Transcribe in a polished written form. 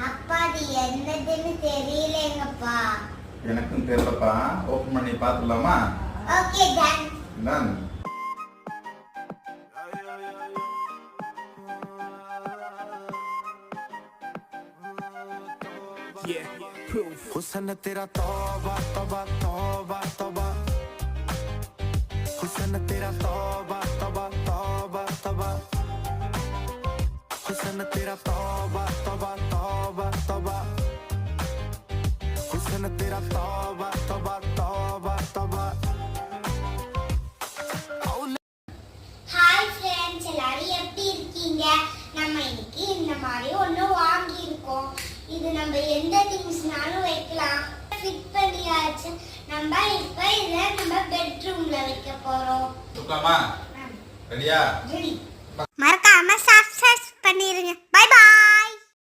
அப்பா அது என்னதுன்னு தெரியலங்கப்பா. எனக்கும் தெரியலப்பா. ஓபன் பண்ணி பாத்துடலாமா? Okay done. Done. Yeah, proof. हुस्न तेरा तौबा तौबा तौबा तौबा, हुस्न तेरा तौबा तौबा तौबा तौबा, हुस्न तेरा तौबा तौबा तौबा तौबा, हुस्न तेरा तौबा तौबा तौबा तौबा. ஹாய் फ्रेंड्स, எல்லாரும் எப்படி இருக்கீங்க? நம்ம இன்னைக்கு இந்த மாதிரி ஒன்னு வாங்கி இருக்கோம். இது நம்ம எந்த திங்ஸ்னாலும் வைக்கலாம். ஃபிட் பண்ணியாச்சு. நம்ம இப்போ இத நம்ம பெட்ரூம்ல வைக்க போறோம். சுத்தமா? ரெடியா? ரெடி.